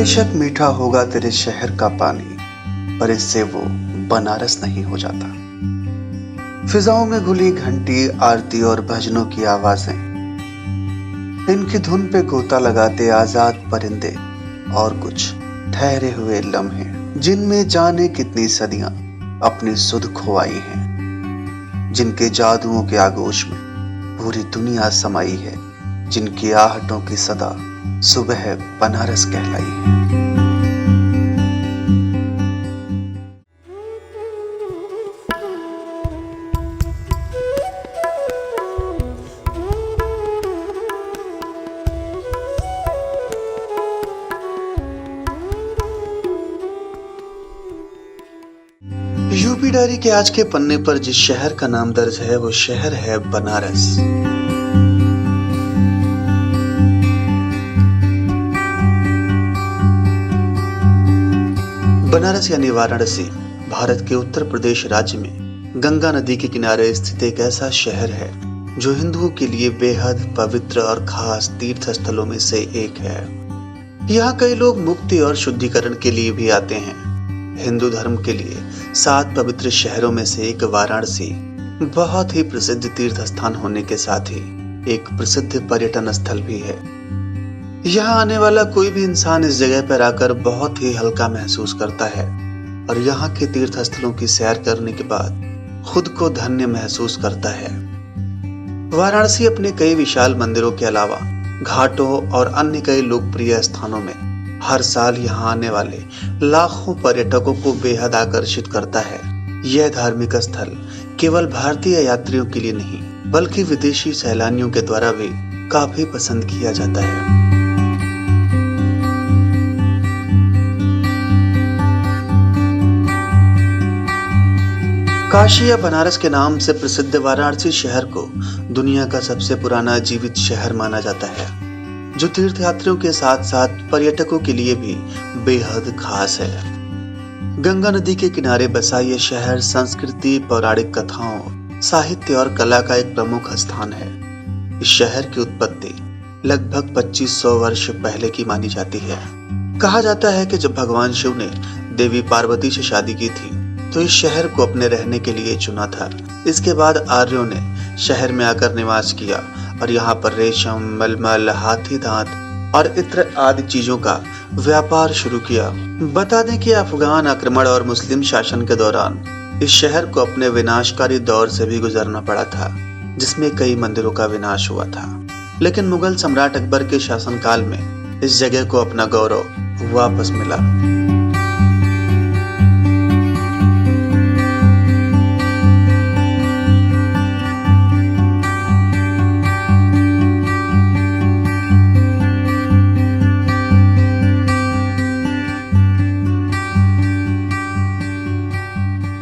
बेशक मीठा होगा तेरे शहर का पानी, पर इससे वो बनारस नहीं हो जाता। फिजाओं में घुली घंटी, आरती और भजनों की आवाजें, इनकी धुन पे गोता लगाते आजाद परिंदे और कुछ ठहरे हुए लम्हे, जिनमें जाने कितनी सदियां अपनी सुध खोई हैं, जिनके जादुओं के आगोश में पूरी दुनिया समाई है, जिनकी आहटों की सदा सुबह बनारस कहलाई है। यूपी डायरी के आज के पन्ने पर जिस शहर का नाम दर्ज है वो शहर है बनारस। बनारस यानी वाराणसी भारत के उत्तर प्रदेश राज्य में गंगा नदी के किनारे स्थित एक ऐसा शहर है जो हिंदुओं के लिए बेहद पवित्र और खास तीर्थ स्थलों में से एक है। यहाँ कई लोग मुक्ति और शुद्धिकरण के लिए भी आते हैं। हिंदू धर्म के लिए 7 पवित्र शहरों में से एक वाराणसी बहुत ही प्रसिद्ध तीर्थ स्थान होने के साथ ही एक प्रसिद्ध पर्यटन स्थल भी है। यहाँ आने वाला कोई भी इंसान इस जगह पर आकर बहुत ही हल्का महसूस करता है और यहाँ के तीर्थ स्थलों की सैर करने के बाद खुद को धन्य महसूस करता है। वाराणसी अपने कई विशाल मंदिरों के अलावा घाटों और अन्य कई लोकप्रिय स्थानों में हर साल यहाँ आने वाले लाखों पर्यटकों को बेहद आकर्षित करता है। यह धार्मिक स्थल केवल भारतीय यात्रियों के लिए नहीं बल्कि विदेशी सैलानियों के द्वारा भी काफी पसंद किया जाता है। काशी या बनारस के नाम से प्रसिद्ध वाराणसी शहर को दुनिया का सबसे पुराना जीवित शहर माना जाता है, जो तीर्थयात्रियों के साथ साथ पर्यटकों के लिए भी बेहद खास है। गंगा नदी के किनारे बसा यह शहर संस्कृति, पौराणिक कथाओं, साहित्य और कला का एक प्रमुख स्थान है। इस शहर की उत्पत्ति लगभग 2500 वर्ष पहले की मानी जाती है। कहा जाता है कि जब भगवान शिव ने देवी पार्वती से शादी की थी तो इस शहर को अपने रहने के लिए चुना था। इसके बाद आर्यों ने शहर में आकर निवास किया और यहाँ पर रेशम, मलमल, हाथी दांत और इत्र आदि चीजों का व्यापार शुरू किया। बता दें कि अफगान आक्रमण और मुस्लिम शासन के दौरान इस शहर को अपने विनाशकारी दौर से भी गुजरना पड़ा था, जिसमें कई मंदिरों का विनाश हुआ था। लेकिन मुगल सम्राट अकबर के शासनकाल में इस जगह को अपना गौरव वापस मिला।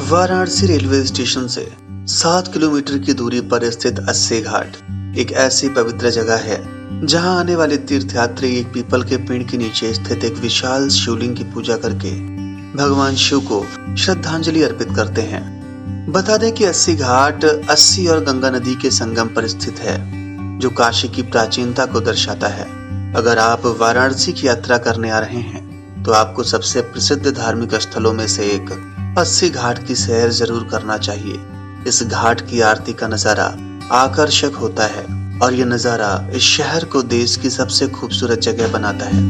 वाराणसी रेलवे स्टेशन से 7 किलोमीटर की दूरी पर स्थित अस्सी घाट एक ऐसी पवित्र जगह है जहां आने वाले तीर्थयात्री एक पीपल के पेड़ के नीचे स्थित एक विशाल शिवलिंग की पूजा करके भगवान शिव को श्रद्धांजलि अर्पित करते हैं। बता दें कि अस्सी घाट अस्सी और गंगा नदी के संगम पर स्थित है, जो काशी की प्राचीनता को दर्शाता है। अगर आप वाराणसी की यात्रा करने आ रहे हैं तो आपको सबसे प्रसिद्ध धार्मिक स्थलों में से एक अस्सी घाट की सैर जरूर करना चाहिए। इस घाट की आरती का नजारा आकर्षक होता है और यह नजारा इस शहर को देश की सबसे खूबसूरत जगह बनाता है।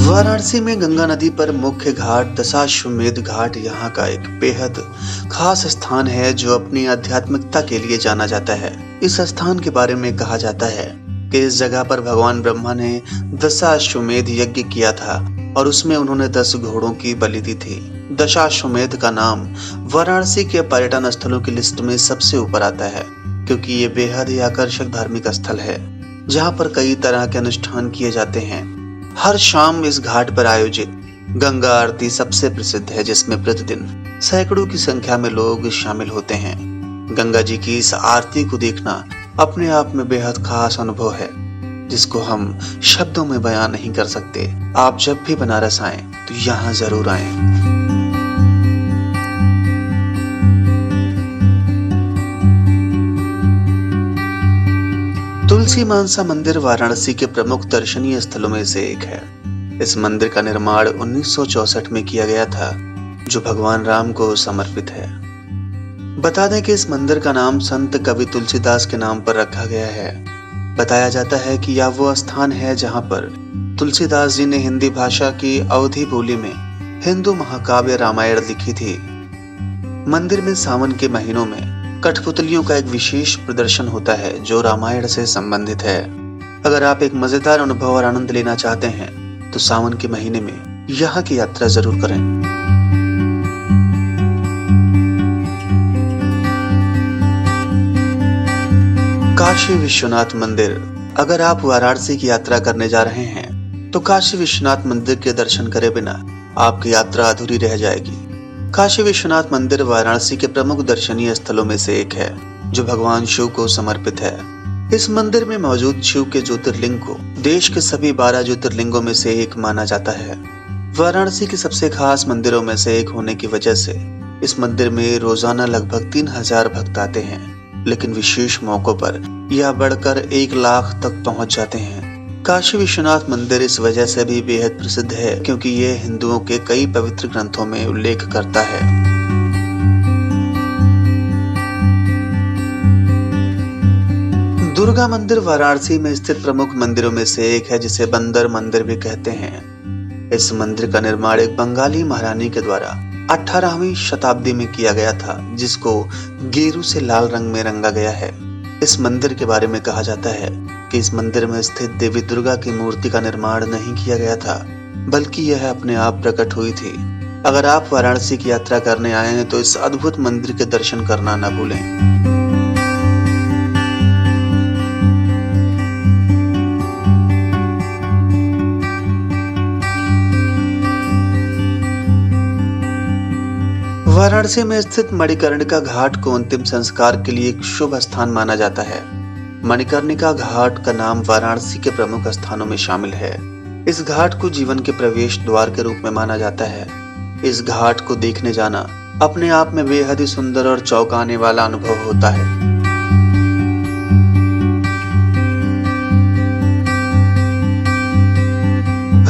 वाराणसी में गंगा नदी पर मुख्य घाट दशाश्वमेध घाट यहाँ का एक बेहद खास स्थान है, जो अपनी आध्यात्मिकता के लिए जाना जाता है। इस स्थान के बारे में कहा जाता है कि इस जगह पर भगवान ब्रह्मा ने दशाश्वमेध यज्ञ किया था और उसमें उन्होंने 10 घोड़ों की बलि दी थी। दशाश्वमेध का नाम वाराणसी के पर्यटन स्थलों की लिस्ट में सबसे ऊपर आता है, क्योंकि ये बेहद ही आकर्षक धार्मिक स्थल है जहाँ पर कई तरह के अनुष्ठान किए जाते हैं। हर शाम इस घाट पर आयोजित गंगा आरती सबसे प्रसिद्ध है, जिसमें प्रतिदिन सैकड़ों की संख्या में लोग शामिल होते हैं। गंगा जी की इस आरती को देखना अपने आप में बेहद खास अनुभव है, जिसको हम शब्दों में बयां नहीं कर सकते। आप जब भी बनारस आएं तो यहाँ जरूर आएं। तुलसी मानसा मंदिर वाराणसी के प्रमुख दर्शनीय स्थलों में से एक है। इस मंदिर का निर्माण 1964 में किया गया था, जो भगवान राम को समर्पित है। बता दें कि इस मंदिर का नाम संत कवि तुलसीदास के नाम पर रखा गया है। बताया जाता है कि यह वो स्थान है जहां पर तुलसीदास जी ने हिंदी भाषा की अवधी बोली में हिंदू महाकाव्य रामायण लिखी थी। मंदिर में सावन के महीनों में कठपुतलियों का एक विशेष प्रदर्शन होता है जो रामायण से संबंधित है। अगर आप एक मजेदार अनुभव और आनंद लेना चाहते हैं तो सावन के महीने में यहाँ की यात्रा जरूर करें। काशी विश्वनाथ मंदिर। अगर आप वाराणसी की यात्रा करने जा रहे हैं तो काशी विश्वनाथ मंदिर के दर्शन करे बिना आपकी यात्रा अधूरी रह जाएगी। काशी विश्वनाथ मंदिर वाराणसी के प्रमुख दर्शनीय स्थलों में से एक है जो भगवान शिव को समर्पित है। इस मंदिर में मौजूद शिव के ज्योतिर्लिंग को देश के सभी 12 ज्योतिर्लिंगों में से एक माना जाता है। वाराणसी के सबसे खास मंदिरों में से एक होने की वजह से इस मंदिर में रोजाना लगभग 3000 भक्त आते हैं, लेकिन विशेष मौकों पर यह बढ़कर 1 लाख तक पहुंच जाते हैं। काशी विश्वनाथ मंदिर इस वजह से भी बेहद प्रसिद्ध है क्योंकि यह हिंदुओं के कई पवित्र ग्रंथों में उल्लेख करता है। दुर्गा मंदिर वाराणसी में स्थित प्रमुख मंदिरों में से एक है जिसे बंदर मंदिर भी कहते हैं। इस मंदिर का निर्माण एक बंगाली महारानी के द्वारा 18वीं शताब्दी में किया गया था, जिसको गेरू से लाल रंग में रंगा गया है। इस मंदिर के बारे में कहा जाता है कि इस मंदिर में स्थित देवी दुर्गा की मूर्ति का निर्माण नहीं किया गया था, बल्कि यह अपने आप प्रकट हुई थी। अगर आप वाराणसी की यात्रा करने आए हैं तो इस अद्भुत मंदिर के दर्शन करना न भूलें। वाराणसी में स्थित मणिकर्णिका घाट को अंतिम संस्कार के लिए एक शुभ स्थान माना जाता है। मणिकर्णिका घाट का नाम वाराणसी के प्रमुख स्थानों में शामिल है। इस घाट को जीवन के प्रवेश द्वार के रूप में माना जाता है। इस घाट को देखने जाना अपने आप में बेहद ही सुंदर और चौंकाने वाला अनुभव होता है।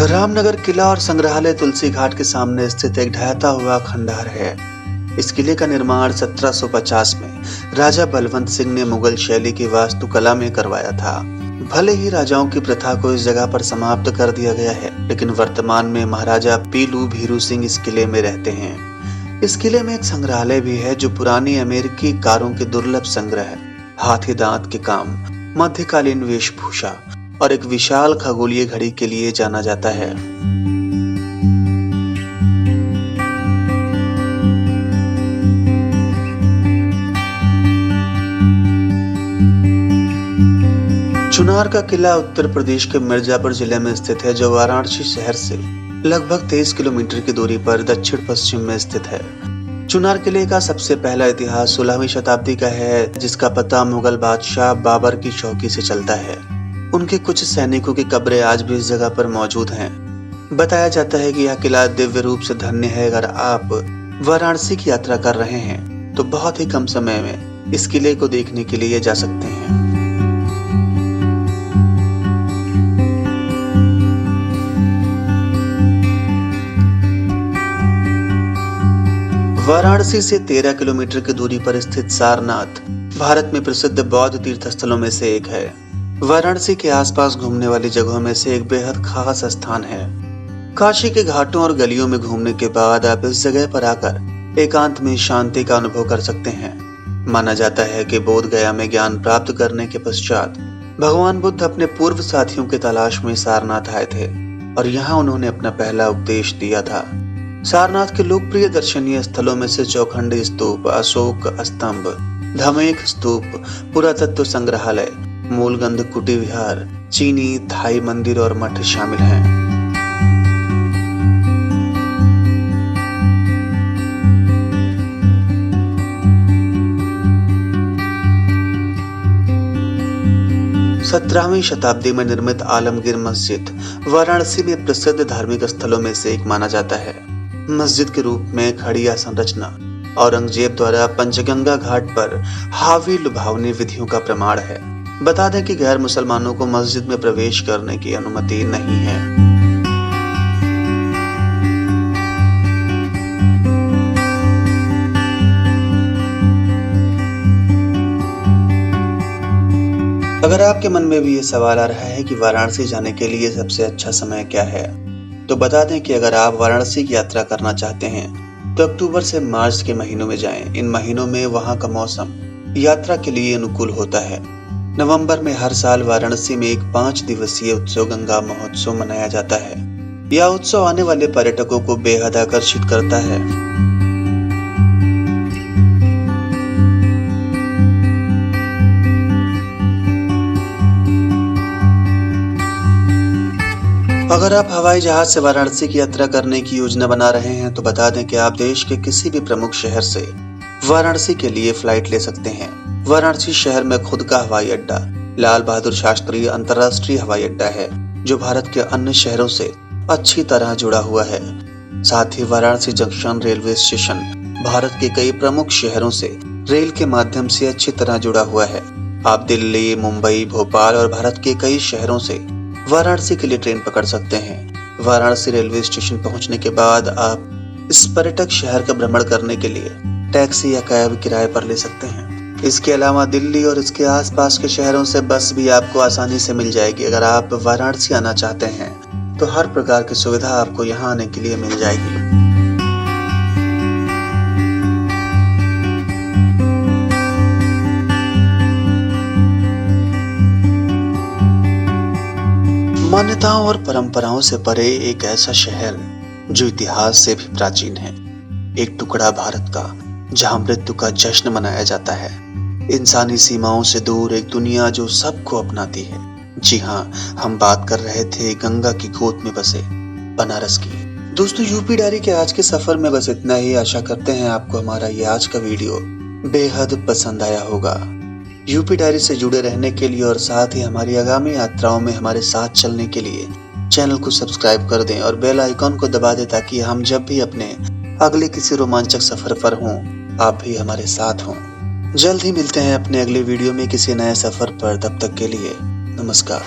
रामनगर किला और संग्रहालय तुलसी घाट के सामने स्थित एक ढहता हुआ खंडहर है। इस किले का निर्माण 1750 में राजा बलवंत सिंह ने मुगल शैली की वास्तुकला में करवाया था। भले ही राजाओं की प्रथा को इस जगह पर समाप्त कर दिया गया है, लेकिन वर्तमान में महाराजा पीलू भीरू सिंह इस किले में रहते हैं। इस किले में एक संग्रहालय भी है जो पुरानी अमेरिकी कारों के दुर्लभ संग्रह, हाथी दांत के काम, मध्यकालीन वेशभूषा और एक विशाल खगोलीय घड़ी के लिए जाना जाता है। चुनार का किला उत्तर प्रदेश के मिर्जापुर जिले में स्थित है, जो वाराणसी शहर से लगभग 23 किलोमीटर की दूरी पर दक्षिण पश्चिम में स्थित है। चुनार किले का सबसे पहला इतिहास 16वीं शताब्दी का है, जिसका पता मुगल बादशाह बाबर की चौकी से चलता है। उनके कुछ सैनिकों की कब्रें आज भी इस जगह पर मौजूद हैं। बताया जाता है कि यह किला दिव्य रूप से धन्य है। अगर आप वाराणसी की यात्रा कर रहे हैं तो बहुत ही कम समय में इस किले को देखने के लिए जा सकते हैं। वाराणसी से 13 किलोमीटर की दूरी पर स्थित सारनाथ भारत में प्रसिद्ध बौद्ध तीर्थ स्थलों में से एक है। वाराणसी के आसपास घूमने वाली जगहों में से एक बेहद खास स्थान है। काशी के घाटों और गलियों में घूमने के बाद आप इस जगह पर आकर एकांत में शांति का अनुभव कर सकते हैं। माना जाता है कि बोध गया में ज्ञान प्राप्त करने के पश्चात भगवान बुद्ध अपने पूर्व साथियों की तलाश में सारनाथ आए थे और यहाँ उन्होंने अपना पहला उपदेश दिया था। सारनाथ के लोकप्रिय दर्शनीय स्थलों में से चौखंडी स्तूप, अशोक स्तंभ, धमेक स्तूप, पुरातत्व संग्रहालय, मूलगंध कुटी विहार, चीनी थाई मंदिर और मठ शामिल हैं। सत्रहवीं शताब्दी में निर्मित आलमगीर मस्जिद वाराणसी में प्रसिद्ध धार्मिक स्थलों में से एक माना जाता है। मस्जिद के रूप में खड़िया संरचना औरंगजेब द्वारा पंचगंगा घाट पर हावी लुभावनी विधियों का प्रमाण है। बता दें कि गैर मुसलमानों को मस्जिद में प्रवेश करने की अनुमति नहीं है। अगर आपके मन में भी ये सवाल आ रहा है कि वाराणसी जाने के लिए सबसे अच्छा समय क्या है, तो बता दें कि अगर आप वाराणसी की यात्रा करना चाहते हैं तो अक्टूबर से मार्च के महीनों में जाएं। इन महीनों में वहां का मौसम यात्रा के लिए अनुकूल होता है। नवंबर में हर साल वाराणसी में एक 5 दिवसीय उत्सव गंगा महोत्सव मनाया जाता है। यह उत्सव आने वाले पर्यटकों को बेहद आकर्षित करता है। अगर आप हवाई जहाज से वाराणसी की यात्रा करने की योजना बना रहे हैं तो बता दें कि आप देश के किसी भी प्रमुख शहर से वाराणसी के लिए फ्लाइट ले सकते हैं। वाराणसी शहर में खुद का हवाई अड्डा लाल बहादुर शास्त्री अंतर्राष्ट्रीय हवाई अड्डा है, जो भारत के अन्य शहरों से अच्छी तरह जुड़ा हुआ है। साथ ही Varanasi junction railway station Bharat के कई प्रमुख शहरों से रेल के माध्यम से अच्छी तरह जुड़ा हुआ है। आप दिल्ली, मुंबई, भोपाल और भारत के कई शहरों से वाराणसी के लिए ट्रेन पकड़ सकते हैं। वाराणसी रेलवे स्टेशन पहुंचने के बाद आप इस पर्यटक शहर का भ्रमण करने के लिए टैक्सी या कैब किराए पर ले सकते हैं। इसके अलावा दिल्ली और इसके आसपास के शहरों से बस भी आपको आसानी से मिल जाएगी। अगर आप वाराणसी आना चाहते हैं तो हर प्रकार की सुविधा आपको यहाँ आने के लिए मिल जाएगी। मान्यताओं और परंपराओं से परे एक ऐसा शहर जो इतिहास से भी प्राचीन है। एक टुकड़ा भारत का जहां मृत्यु का जश्न मनाया जाता है। इंसानी सीमाओं से दूर एक दुनिया जो सबको अपनाती है। जी हाँ, हम बात कर रहे थे गंगा की गोद में बसे बनारस की। दोस्तों, यूपी डायरी के आज के सफर में बस इतना ही। आशा करते हैं आपको हमारा ये आज का वीडियो बेहद पसंद आया होगा। यूपी डायरी से जुड़े रहने के लिए और साथ ही हमारी आगामी यात्राओं में हमारे साथ चलने के लिए चैनल को सब्सक्राइब कर दें और बेल आइकॉन को दबा दें, ताकि हम जब भी अपने अगले किसी रोमांचक सफर पर हों आप भी हमारे साथ हों। जल्द ही मिलते हैं अपने अगले वीडियो में किसी नए सफर पर। तब तक के लिए नमस्कार।